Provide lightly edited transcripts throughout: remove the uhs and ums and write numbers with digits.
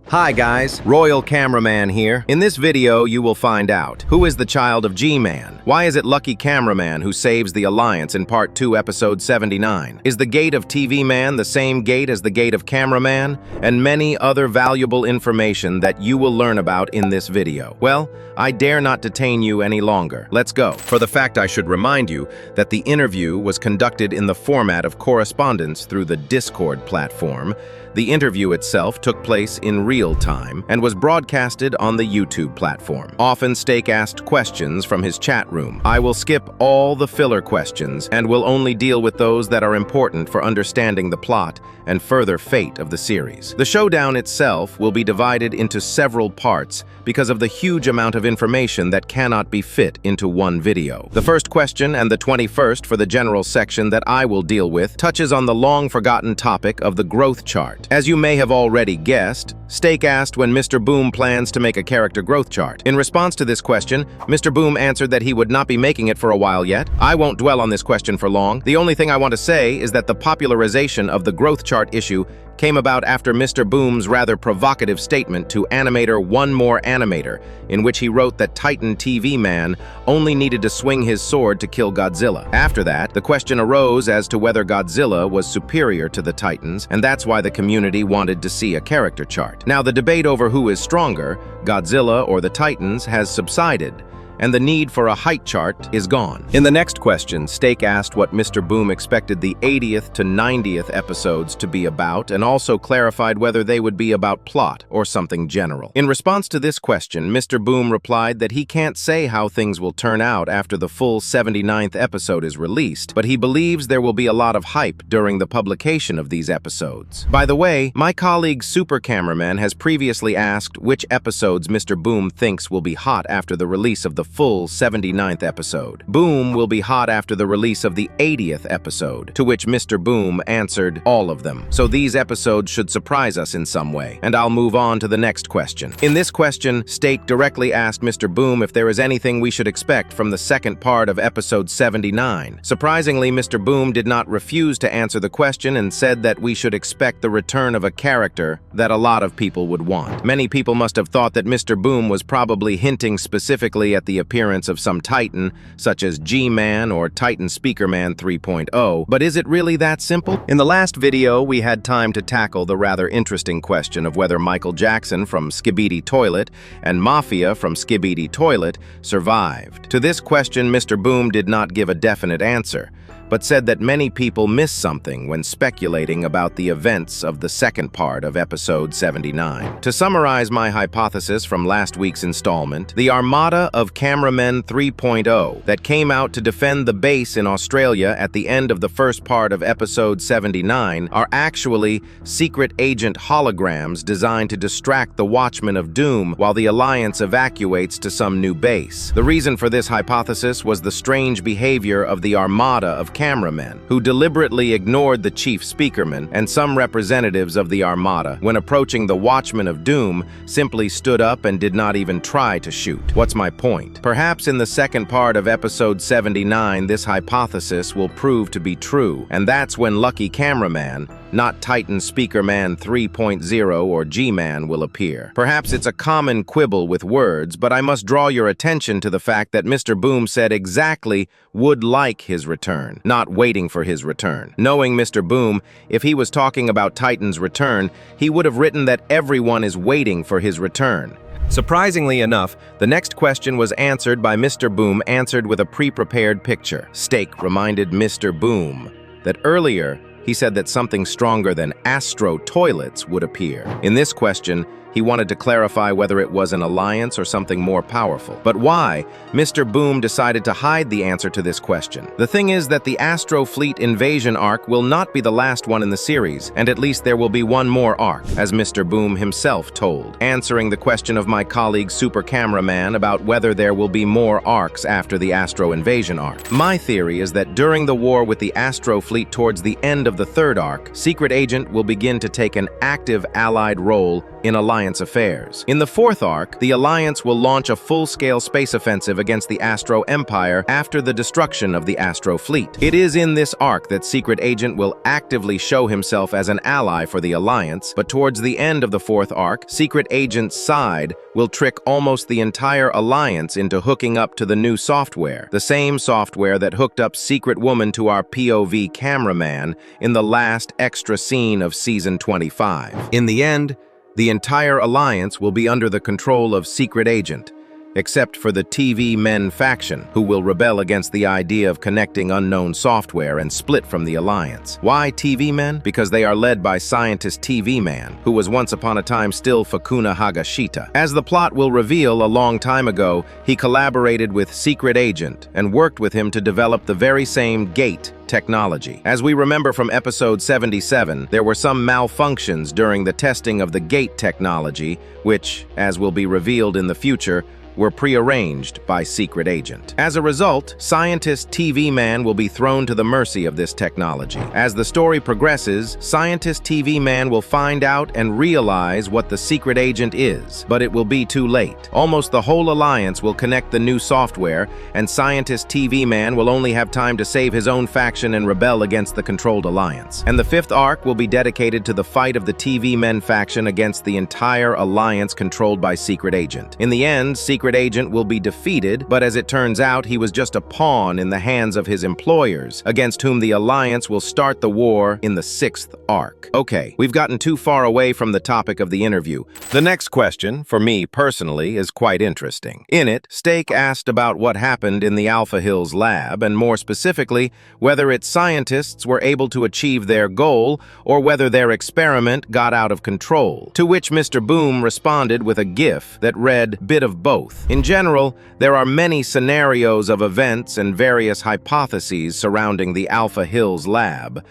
Hi guys, Royal Cameraman here. In this video, you will find out who is the child of G-Man? Why is it Lucky Cameraman who saves the Alliance in Part 2, Episode 79? Is the gate of TV Man the same gate as the gate of Cameraman? And many other valuable information that you will learn about in this video. Well, I dare not detain you any longer. Let's go. For the fact, I should remind you that the interview was conducted in the format of correspondence through the Discord platform. The interview itself took place in real time and was broadcasted on the YouTube platform. Often Steak asked questions from his chat room. I will skip all the filler questions and will only deal with those that are important for understanding the plot and further fate of the series. The showdown itself will be divided into several parts because of the huge amount of information that cannot be fit into one video. The first question and the 21st for the general section that I will deal with touches on the long-forgotten topic of the growth chart. As you may have already guessed, Steak asked when Mr. Boom plans to make a character growth chart. In response to this question, Mr. Boom answered that he would not be making it for a while yet. I won't dwell on this question for long. The only thing I want to say is that the popularization of the growth chart issue came about after Mr. Boom's rather provocative statement to animator One More Animator, in which he wrote that Titan TV Man only needed to swing his sword to kill Godzilla. After that, the question arose as to whether Godzilla was superior to the Titans, and that's why the community wanted to see a character chart. Now, the debate over who is stronger, Godzilla or the Titans, has subsided, and the need for a height chart is gone. In the next question, Steak asked what Mr. Boom expected the 80th to 90th episodes to be about, and also clarified whether they would be about plot or something general. In response to this question, Mr. Boom replied that he can't say how things will turn out after the full 79th episode is released, but he believes there will be a lot of hype during the publication of these episodes. By the way, my colleague Super Cameraman has previously asked which episodes Mr. Boom thinks will be hot after the release of the full 79th episode. Boom will be hot after the release of the 80th episode, to which Mr. Boom answered all of them. So these episodes should surprise us in some way, and I'll move on to the next question. In this question, Steak directly asked Mr. Boom if there is anything we should expect from the second part of episode 79. Surprisingly, Mr. Boom did not refuse to answer the question and said that we should expect the return of a character that a lot of people would want. Many people must have thought that Mr. Boom was probably hinting specifically at the appearance of some Titan, such as G-Man or Titan Speakerman 3.0, but is it really that simple? In the last video, we had time to tackle the rather interesting question of whether Michael Jackson from Skibidi Toilet and Mafia from Skibidi Toilet survived. To this question, Mr. Boom did not give a definite answer, but said that many people miss something when speculating about the events of the second part of episode 79. To summarize my hypothesis from last week's installment, the armada of Cameraman 3.0 that came out to defend the base in Australia at the end of the first part of episode 79 are actually secret agent holograms designed to distract the Watchmen of Doom while the Alliance evacuates to some new base. The reason for this hypothesis was the strange behavior of the armada of Cameramen, who deliberately ignored the chief speakerman, and some representatives of the armada, when approaching the Watchmen of Doom, simply stood up and did not even try to shoot. What's my point? Perhaps in the second part of episode 79, this hypothesis will prove to be true, and that's when Lucky Cameraman, not Titan Speakerman 3.0 or G-Man, will appear. Perhaps it's a common quibble with words, but I must draw your attention to the fact that Mr. Boom said exactly would like his return, not waiting for his return. Knowing Mr. Boom, if he was talking about Titan's return, he would have written that everyone is waiting for his return. Surprisingly enough, the next question was answered by Mr. Boom, answered with a pre-prepared picture. Steak reminded Mr. Boom that earlier he said that something stronger than Astro Toilets would appear. In this question, he wanted to clarify whether it was an alliance or something more powerful. But why? Mr. Boom decided to hide the answer to this question. The thing is that the Astro Fleet invasion arc will not be the last one in the series, and at least there will be one more arc, as Mr. Boom himself told, answering the question of my colleague Super Cameraman about whether there will be more arcs after the Astro invasion arc. My theory is that during the war with the Astro Fleet towards the end of the third arc, Secret Agent will begin to take an active allied role in alliance Alliance affairs. In the fourth arc, the Alliance will launch a full-scale space offensive against the Astro Empire after the destruction of the Astro Fleet. It is in this arc that Secret Agent will actively show himself as an ally for the Alliance, but towards the end of the fourth arc, Secret Agent's side will trick almost the entire Alliance into hooking up to the new software, the same software that hooked up Secret Woman to our POV cameraman in the last extra scene of Season 25. In the end, the entire Alliance will be under the control of Secret Agent, except for the TV Men faction, who will rebel against the idea of connecting unknown software and split from the Alliance. Why TV Men? Because they are led by scientist TV Man, who was once upon a time still Fakuna Hagashita. As the plot will reveal, a long time ago, he collaborated with Secret Agent and worked with him to develop the very same gate technology. As we remember from episode 77, there were some malfunctions during the testing of the gate technology, which, as will be revealed in the future, were prearranged by Secret Agent. As a result, scientist TV Man will be thrown to the mercy of this technology. As the story progresses, scientist TV Man will find out and realize what the Secret Agent is, but it will be too late. Almost the whole Alliance will connect the new software, and scientist TV Man will only have time to save his own faction and rebel against the controlled Alliance. And the fifth arc will be dedicated to the fight of the TV Men faction against the entire Alliance controlled by Secret Agent. In the end, Secret Agent will be defeated, but as it turns out, he was just a pawn in the hands of his employers, against whom the Alliance will start the war in the sixth arc. Okay, we've gotten too far away from the topic of the interview. The next question, for me personally, is quite interesting. In it, Steak asked about what happened in the Alpha Hills lab, and more specifically, whether its scientists were able to achieve their goal, or whether their experiment got out of control. To which Mr. Boom responded with a GIF that read, "Bit of both." In general, there are many scenarios of events and various hypotheses surrounding the Alpha Hills lab,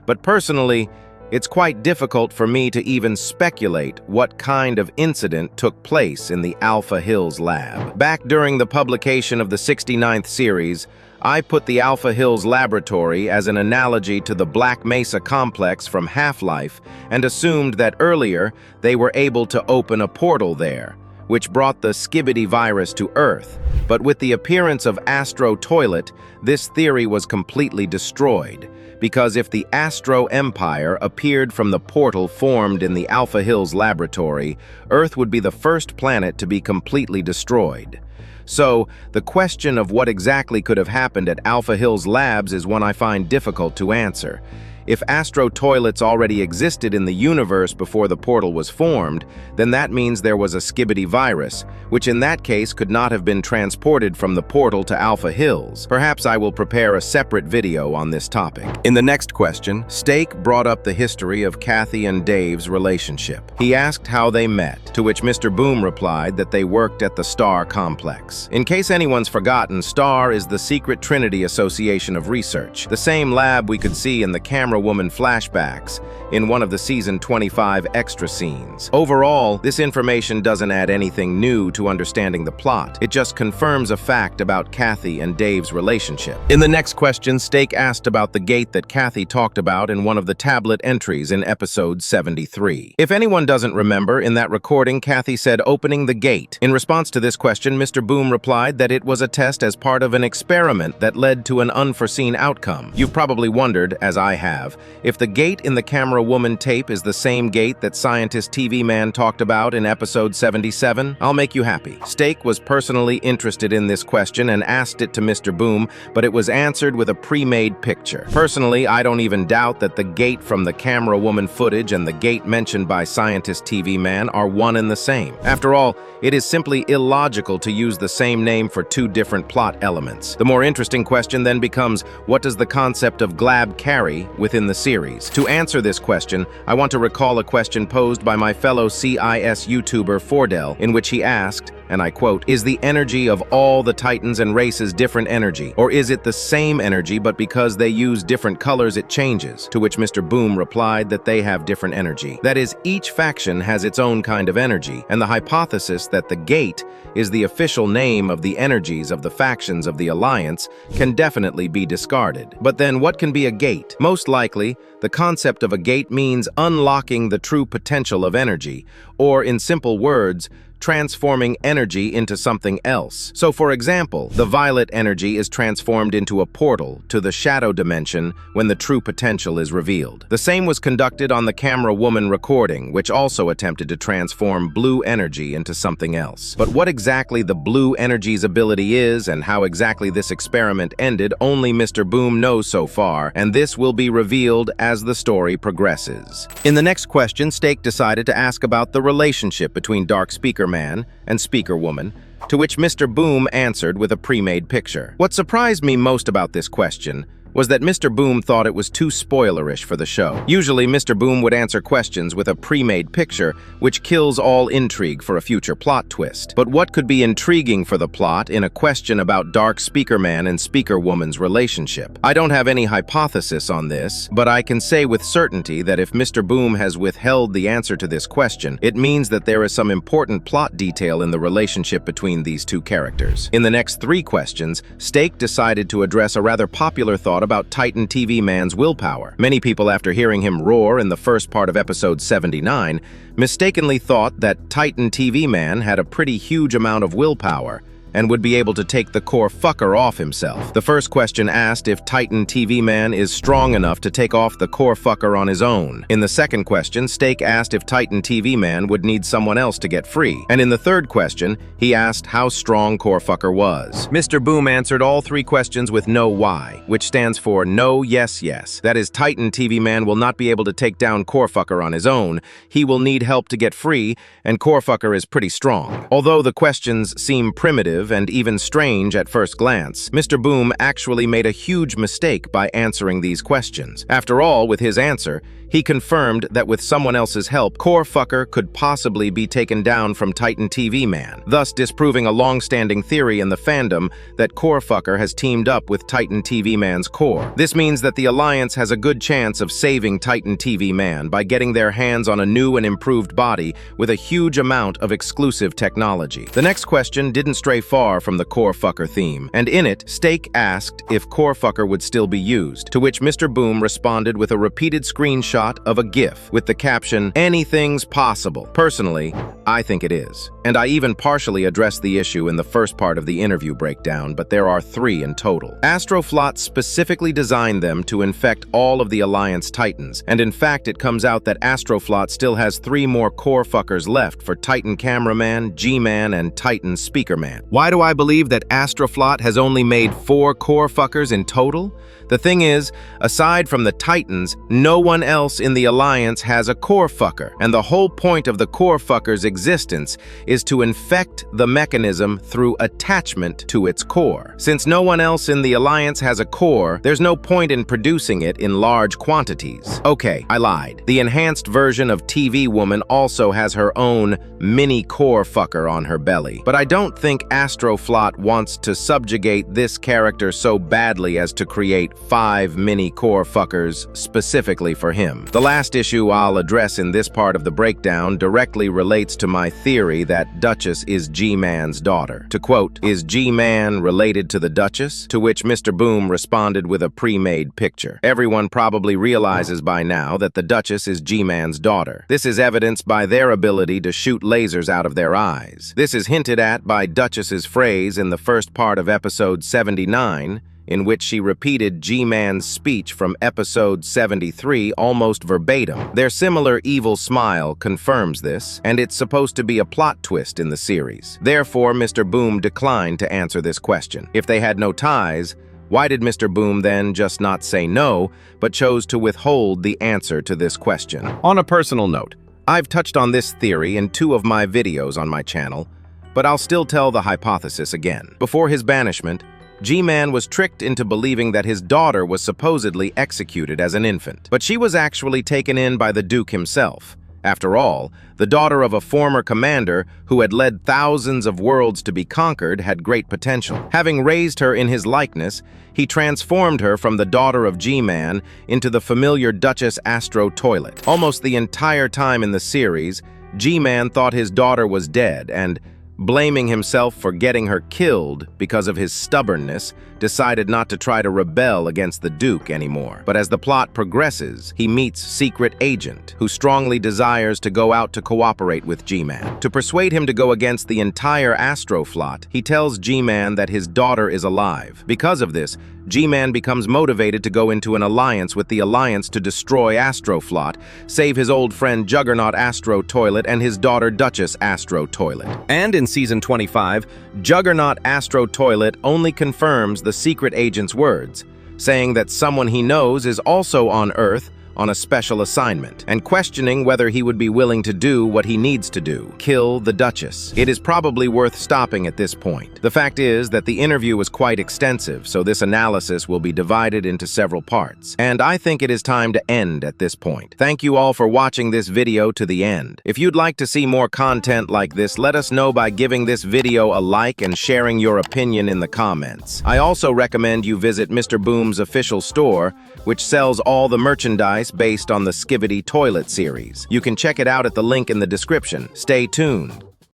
but personally, it's quite difficult for me to even speculate what kind of incident took place in the Alpha Hills lab. Back during the publication of the 69th series, I put the Alpha Hills laboratory as an analogy to the Black Mesa complex from Half-Life and assumed that earlier they were able to open a portal there, which brought the Skibbity virus to Earth. But with the appearance of Astro Toilet, this theory was completely destroyed, because if the Astro Empire appeared from the portal formed in the Alpha Hills laboratory, Earth would be the first planet to be completely destroyed. So, the question of what exactly could have happened at Alpha Hills Labs is one I find difficult to answer. If Astro Toilets already existed in the universe before the portal was formed, then that means there was a Skibbity virus, which in that case could not have been transported from the portal to Alpha Hills. Perhaps I will prepare a separate video on this topic. In the next question, Steak brought up the history of Kathy and Dave's relationship. He asked how they met, to which Mr. Boom replied that they worked at the Star Complex. In case anyone's forgotten, Star is the Secret Trinity Association of Research, the same lab we could see in the Cameraman flashbacks in one of the Season 25 extra scenes. Overall, this information doesn't add anything new to understanding the plot. It just confirms a fact about Kathy and Dave's relationship. In the next question, Steak asked about the gate that Kathy talked about in one of the tablet entries in episode 73. If anyone doesn't remember, in that recording, Kathy said opening the gate. In response to this question, Mr. Boom replied that it was a test as part of an experiment that led to an unforeseen outcome. You've probably wondered, as I have, if the gate in the Camera Woman tape is the same gate that scientist TV Man talked about in episode 77, I'll make you happy. Steak was personally interested in this question and asked it to Mr. Boom, but it was answered with a pre-made picture. Personally, I don't even doubt that the gate from the Camera Woman footage and the gate mentioned by scientist TV Man are one and the same. After all, it is simply illogical to use the same name for two different plot elements. The more interesting question then becomes, what does the concept of glab carry within the series? To answer this question, I want to recall a question posed by my fellow CIS YouTuber Fordell, in which he asked, and I quote, "Is the energy of all the Titans and races different energy? Or is it the same energy, but because they use different colors it changes?" To which Mr. Boom replied that they have different energy. That is, each faction has its own kind of energy, and the hypothesis that the Gate is the official name of the energies of the factions of the Alliance can definitely be discarded. But then what can be a gate? Most likely, the concept of a gate means unlocking the true potential of energy, or in simple words, transforming energy into something else. So for example, the violet energy is transformed into a portal to the shadow dimension when the true potential is revealed. The same was conducted on the Camera Woman recording, which also attempted to transform blue energy into something else. But what exactly the blue energy's ability is and how exactly this experiment ended, only Mr. Boom knows so far, and this will be revealed as the story progresses. In the next question, Steak decided to ask about the relationship between Dark Speaker Man and Speaker Woman, to which Mr. Boom answered with a pre-made picture. What surprised me most about this question was that Mr. Boom thought it was too spoilerish for the show. Usually, Mr. Boom would answer questions with a pre-made picture, which kills all intrigue for a future plot twist. But what could be intriguing for the plot in a question about Dark Speaker Man and Speaker Woman's relationship? I don't have any hypothesis on this, but I can say with certainty that if Mr. Boom has withheld the answer to this question, it means that there is some important plot detail in the relationship between these two characters. In the next 3 questions, Steak decided to address a rather popular thought about Titan TV Man's willpower. Many people, after hearing him roar in the first part of episode 79, mistakenly thought that Titan TV Man had a pretty huge amount of willpower and would be able to take the core fucker off himself. The first question asked if Titan TV Man is strong enough to take off the core fucker on his own. In the second question, Steak asked if Titan TV Man would need someone else to get free. And in the third question, he asked how strong core fucker was. Mr. Boom answered all 3 questions with no Y, which stands for no, yes, yes. That is, Titan TV Man will not be able to take down core fucker on his own. He will need help to get free, and core fucker is pretty strong. Although the questions seem primitive and even strange at first glance, Mr. Boom actually made a huge mistake by answering these questions. After all, with his answer, he confirmed that with someone else's help, core fucker could possibly be taken down from Titan TV Man, thus disproving a long-standing theory in the fandom that core fucker has teamed up with Titan TV Man's core. This means that the Alliance has a good chance of saving Titan TV Man by getting their hands on a new and improved body with a huge amount of exclusive technology. The next question didn't stray far from the core fucker theme, and in it, Steak asked if core fucker would still be used, to which Mr. Boom responded with a repeated screenshot of a GIF with the caption, "Anything's possible." Personally, I think it is. And I even partially addressed the issue in the first part of the interview breakdown, but there are 3 in total. Astroflot specifically designed them to infect all of the Alliance Titans, and in fact it comes out that Astroflot still has 3 more core fuckers left for Titan Cameraman, G-Man, and Titan Speaker Man. Why do I believe that Astroflot has only made 4 core fuckers in total? The thing is, aside from the Titans, no one else in the Alliance has a core fucker, and the whole point of the core fucker's existence is to infect the mechanism through attachment to its core. Since no one else in the Alliance has a core, there's no point in producing it in large quantities. Okay, I lied. The enhanced version of TV Woman also has her own mini core fucker on her belly, but I don't think Astroflot wants to subjugate this character so badly as to create 5 mini core fuckers specifically for him. The last issue I'll address in this part of the breakdown directly relates to my theory that Duchess is G-Man's daughter. To quote, "Is G-Man related to the Duchess?" To which Mr. Boom responded with a pre-made picture. Everyone probably realizes by now that the Duchess is G-Man's daughter. This is evidenced by their ability to shoot lasers out of their eyes. This is hinted at by Duchess's phrase in the first part of episode 79, in which she repeated G-Man's speech from episode 73 almost verbatim. Their similar evil smile confirms this, and it's supposed to be a plot twist in the series. Therefore, Mr. Boom declined to answer this question. If they had no ties, why did Mr. Boom then just not say no, but chose to withhold the answer to this question? On a personal note, I've touched on this theory in 2 of my videos on my channel, but I'll still tell the hypothesis again. Before his banishment, G-Man was tricked into believing that his daughter was supposedly executed as an infant, but she was actually taken in by the Duke himself, After all, the daughter of a former commander who had led thousands of worlds to be conquered had great potential. Having raised her in his likeness, he transformed her from the daughter of G-Man into the familiar Duchess Astro Toilet. Almost the entire time in the series, G-Man thought his daughter was dead and, blaming himself for getting her killed because of his stubbornness, decided not to try to rebel against the Duke anymore. But as the plot progresses, he meets Secret Agent, who strongly desires to go out to cooperate with G-Man. To persuade him to go against the entire Astroflot, he tells G-Man that his daughter is alive. Because of this, G-Man becomes motivated to go into an alliance with the Alliance to destroy Astroflot, save his old friend Juggernaut Astro Toilet and his daughter Duchess Astro Toilet. And in Season 25, Juggernaut Astro Toilet only confirms the Secret Agent's words, saying that someone he knows is also on Earth on a special assignment, and questioning whether he would be willing to do what he needs to do, kill the Duchess. It is probably worth stopping at this point. The fact is that the interview was quite extensive, so this analysis will be divided into several parts, and I think it is time to end at this point. Thank you all for watching this video to the end. If you'd like to see more content like this, let us know by giving this video a like and sharing your opinion in the comments. I also recommend you visit Mr. Boom's official store, which sells all the merchandise based on the Skibidi Toilet series. You can check it out at the link in the description. Stay tuned.